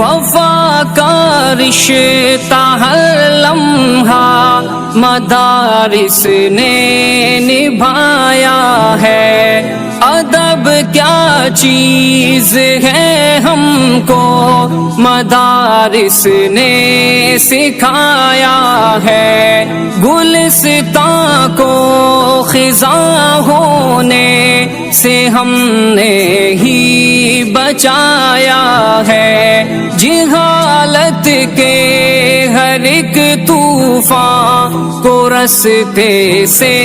وفا کا رشتہ ہر لمحہ مدارس نے نبھایا ہے، ادب کیا چیز ہے ہم کو مدارس نے سکھایا ہے، گلستان کو خزاں ہونے سے ہم نے ہی بچایا ہے، جہالت کے ہر ایک طوفان کو رستے سے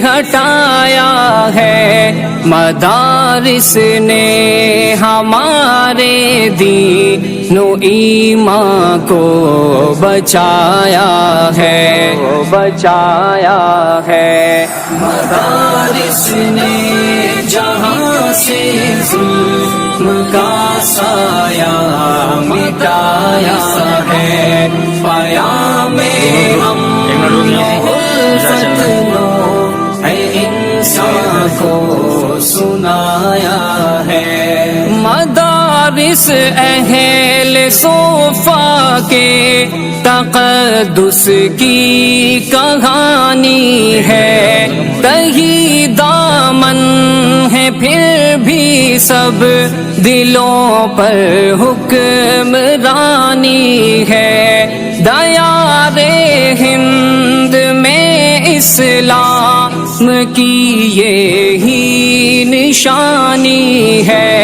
ہٹایا ہے، مدارس نے ہمارے دین و ایمان کو بچایا ہے، مدارس نے جہاں سے ظلم کا سایہ مٹایا ہے، پیام انسان کو سنایا ہے، مدارس اہل صوفہ کے تقدس کی کہانی ہے، تہی دامن ہے پھر بھی سب دلوں پر حکمرانی ہے، دیار ہند میں اسلام کی یہی نشانی ہے،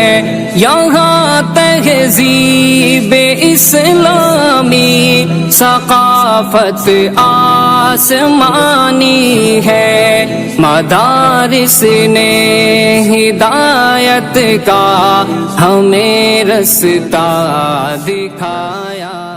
یہاں تہذیب اسلامی ثقافت آسمانی ہے، مدارس نے ہدایت کا ہمیں رستہ دکھایا۔